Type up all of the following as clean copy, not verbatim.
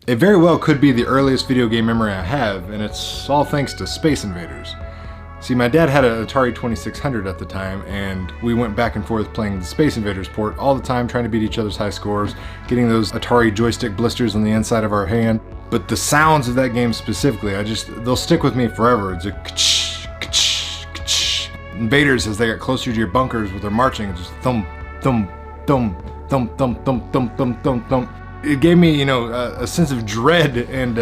It very well could be the earliest video game memory I have, and it's all thanks to Space Invaders. See, my dad had an Atari 2600 at the time, and we went back and forth playing the Space Invaders port all the time, trying to beat each other's high scores, getting those Atari joystick blisters on the inside of our hand. But the sounds of that game specifically, they'll stick with me forever. It's a ka-ch, ka-ch, ka-ch. Invaders, as they got closer to your bunkers with their marching, just thump, thump, thump, thump, thump, thump, thump, thump, thump, thump. It gave me, a sense of dread and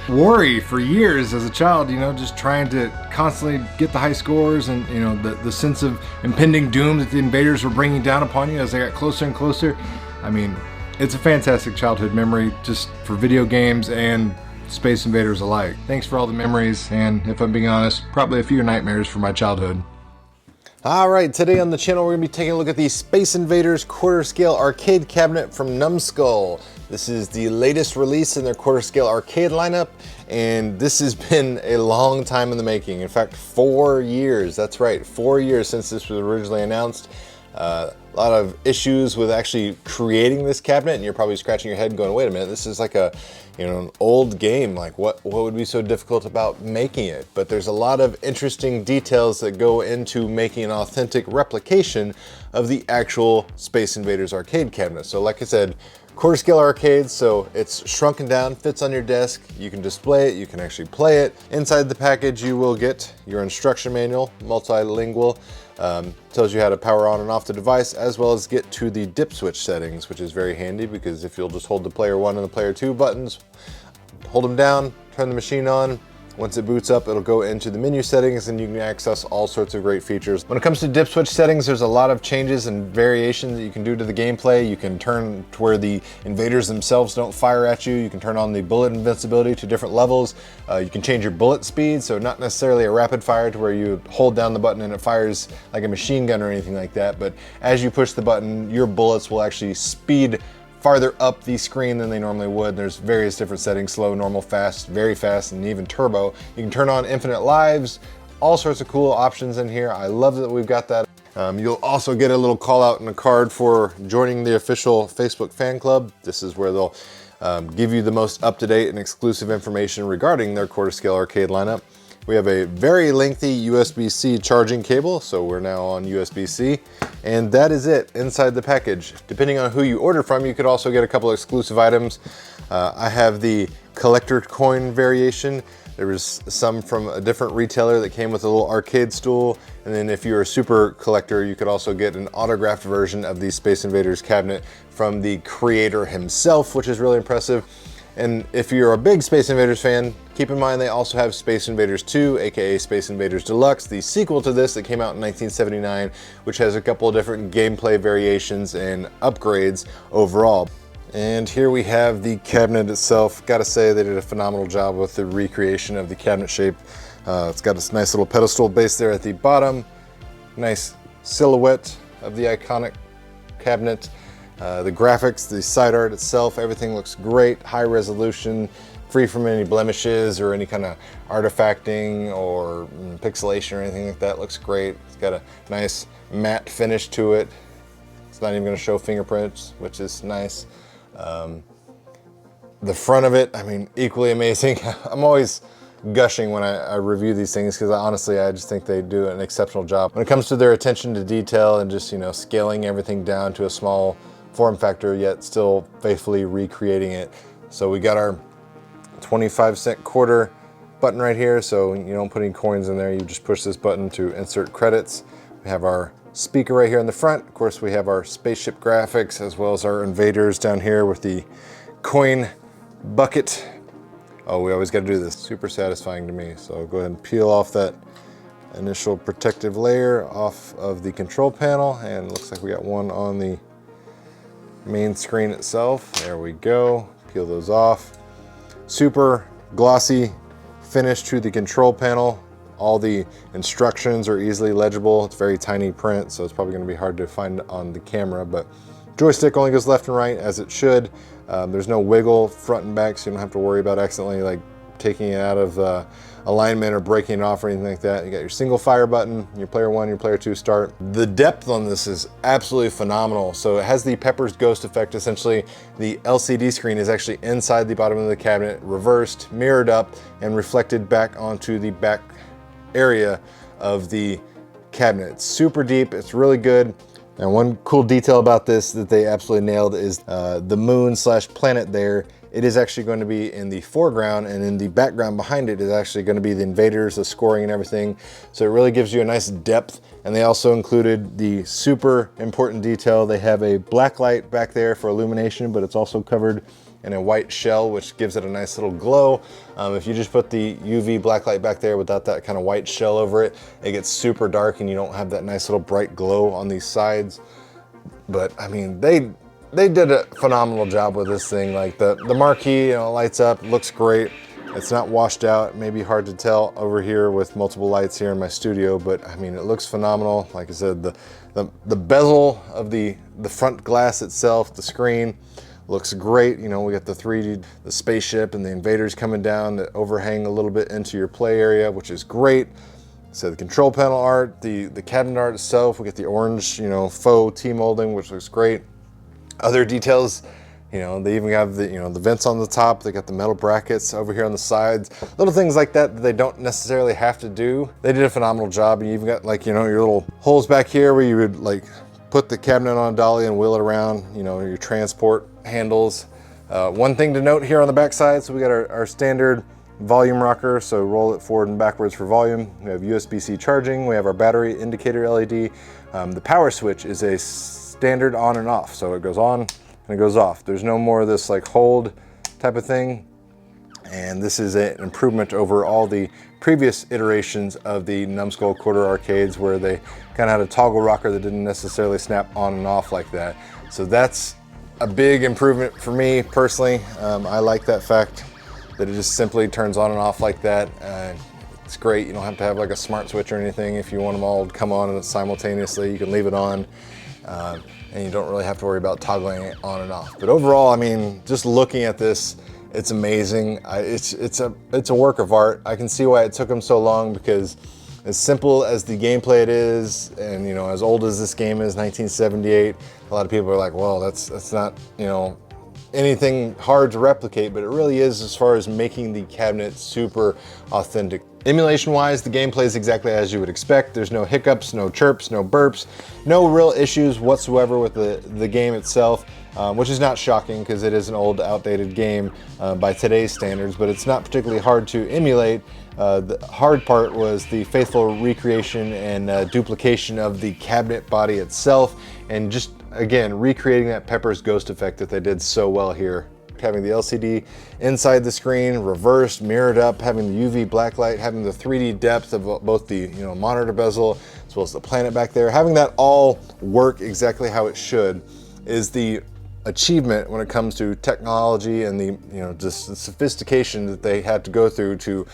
worry for years as a child, just trying to constantly get the high scores and, the sense of impending doom that the invaders were bringing down upon you as they got closer and closer. I mean, it's a fantastic childhood memory just for video games and Space Invaders alike. Thanks for all the memories, and if I'm being honest, probably a few nightmares from my childhood. Alright, today on the channel we're going to be taking a look at the Space Invaders quarter scale arcade cabinet from Numskull. This is the latest release in their quarter scale arcade lineup, and this has been a long time in the making. In fact, 4 years. That's right, 4 years since this was originally announced. A lot of issues with actually creating this cabinet, and you're probably scratching your head going, wait a minute, this is like an old game. Like what would be so difficult about making it? But there's a lot of interesting details that go into making an authentic replication of the actual Space Invaders arcade cabinet. So like I said, quarter scale arcade, so it's shrunken down, fits on your desk, you can display it, you can actually play it. Inside the package you will get your instruction manual, multilingual, tells you how to power on and off the device, as well as get to the dip switch settings, which is very handy because if you'll just hold the player 1 and the player 2 buttons, hold them down, turn the machine on. Once it boots up, it'll go into the menu settings and you can access all sorts of great features. When it comes to dip switch settings, there's a lot of changes and variations that you can do to the gameplay. You can turn to where the invaders themselves don't fire at you. You can turn on the bullet invincibility to different levels. You can change your bullet speed, so not necessarily a rapid fire to where you hold down the button and it fires like a machine gun or anything like that, but as you push the button, your bullets will actually speed farther up the screen than they normally would. There's various different settings, slow, normal, fast, very fast, and even turbo. You can turn on infinite lives, all sorts of cool options in here. I love that we've got that. You'll also get a little call out and a card for joining the official Facebook fan club. This is where they'll give you the most up-to-date and exclusive information regarding their quarter scale arcade lineup. We have a very lengthy USB-C charging cable, so we're now on USB-C, and that is it inside the package. Depending on who you order from, you could also get a couple of exclusive items. I have the collector coin variation. There was some from a different retailer that came with a little arcade stool, and then if you're a super collector, you could also get an autographed version of the Space Invaders cabinet from the creator himself, which is really impressive. And if you're a big Space Invaders fan, keep in mind they also have Space Invaders 2, aka Space Invaders Deluxe, the sequel to this that came out in 1979, which has a couple of different gameplay variations and upgrades overall. And here we have the cabinet itself. Gotta say they did a phenomenal job with the recreation of the cabinet shape. It's got this nice little pedestal base there at the bottom, nice silhouette of the iconic cabinet. The graphics, the side art itself, everything looks great, high resolution, free from any blemishes or any kind of artifacting or pixelation or anything like that. Looks great. It's got a nice matte finish to it. It's not even going to show fingerprints, which is nice. The front of it, I mean, equally amazing. I'm always gushing when I review these things because honestly I just think they do an exceptional job when it comes to their attention to detail and just scaling everything down to a small form factor, yet still faithfully recreating it. So we got our 25-cent quarter button right here, so you don't put any coins in there, you just push this button to insert credits. We have our speaker right here in the front. Of course, we have our spaceship graphics as well as our invaders down here with the coin bucket. Oh, we always got to do this. Super satisfying to me. So I'll go ahead and peel off that initial protective layer off of the control panel, and it looks like we got one on the main screen itself. There we go. Peel those off. Super glossy finish to the control panel. All the instructions are easily legible. It's very tiny print, so it's probably going to be hard to find on the camera, but joystick only goes left and right as it should. There's no wiggle front and back, so you don't have to worry about accidentally like taking it out of alignment or breaking it off or anything like that. You got your single fire button, your player 1, your player 2 start. The depth on this is absolutely phenomenal. So it has the Pepper's Ghost effect. Essentially, the LCD screen is actually inside the bottom of the cabinet, reversed, mirrored up, and reflected back onto the back area of the cabinet. It's super deep, it's really good. And one cool detail about this that they absolutely nailed is the moon / planet there. It is actually going to be in the foreground, and in the background behind it is actually going to be the invaders, the scoring and everything. So it really gives you a nice depth. And they also included the super important detail. They have a black light back there for illumination, but it's also covered in a white shell, which gives it a nice little glow. If you just put the UV black light back there without that kind of white shell over it, it gets super dark and you don't have that nice little bright glow on these sides. But I mean, they did a phenomenal job with this thing. Like the marquee, you know, lights up, looks great. It's not washed out. It may be hard to tell over here with multiple lights here in my studio, but I mean, it looks phenomenal. Like I said, the bezel of the front glass itself, the screen, looks great. You know, we got the 3D, the spaceship and the invaders coming down that overhang a little bit into your play area, which is great. So the control panel art, the cabinet art itself, we get the orange, you know, faux T-molding, which looks great. Other details, you know, they even have the, you know, the vents on the top. They got the metal brackets over here on the sides. Little things like that that they don't necessarily have to do. They did a phenomenal job. You even got, like, you know, your little holes back here where you would like put the cabinet on a dolly and wheel it around, you know, your transport handles. One thing to note here on the back side, so we got our standard volume rocker, so roll it forward and backwards for volume. We have USB-C charging. We have our battery indicator LED. The power switch is a standard on and off, so it goes on and it goes off. There's no more of this like hold type of thing. And this is an improvement over all the previous iterations of the Numskull quarter arcades where they kind of had a toggle rocker that didn't necessarily snap on and off like that. So that's a big improvement for me personally. I like that fact that it just simply turns on and off like that. It's great. You don't have to have like a smart switch or anything. If you want them all to come on and simultaneously, you can leave it on. And you don't really have to worry about toggling it on and off. But overall, I mean, just looking at this, it's amazing. It's a work of art. I can see why it took them so long, because as simple as the gameplay it is, and you know, as old as this game is, 1978, a lot of people are like, well, that's not, you know, anything hard to replicate, but it really is as far as making the cabinet super authentic. Emulation wise, the gameplay is exactly as you would expect. There's no hiccups, no chirps, no burps, no real issues whatsoever with the game itself, which is not shocking because it is an old, outdated game by today's standards, but it's not particularly hard to emulate. The hard part was the faithful recreation and duplication of the cabinet body itself, and just, again, recreating that Pepper's Ghost effect that they did so well here. Having the LCD inside the screen, reversed, mirrored up, having the UV black light, having the 3D depth of both the, you know, monitor bezel as well as the planet back there, having that all work exactly how it should is the achievement when it comes to technology and the, you know, just the sophistication that they had to go through to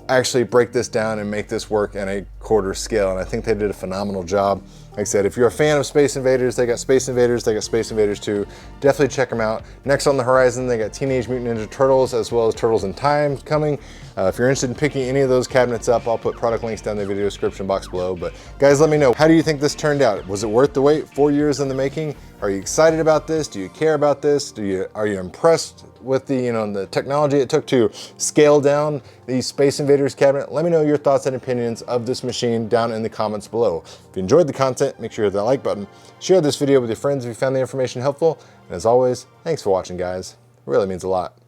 actually break this down and make this work in a quarter scale. And I think they did a phenomenal job. Like I said, if you're a fan of Space Invaders, they got Space Invaders, they got Space Invaders 2. Definitely check them out. Next on the horizon, they got Teenage Mutant Ninja Turtles as well as Turtles in Time coming. If you're interested in picking any of those cabinets up, I'll put product links down in the video description box below. But guys, let me know, how do you think this turned out? Was it worth the wait? 4 years in the making? Are you excited about this? Do you care about this? Are you impressed with the, you know, the technology it took to scale down the Space Invaders cabinet? Let me know your thoughts and opinions of this machine down in the comments below. If you enjoyed the content, make sure to hit that like button. Share this video with your friends if you found the information helpful. And as always, thanks for watching, guys. It really means a lot.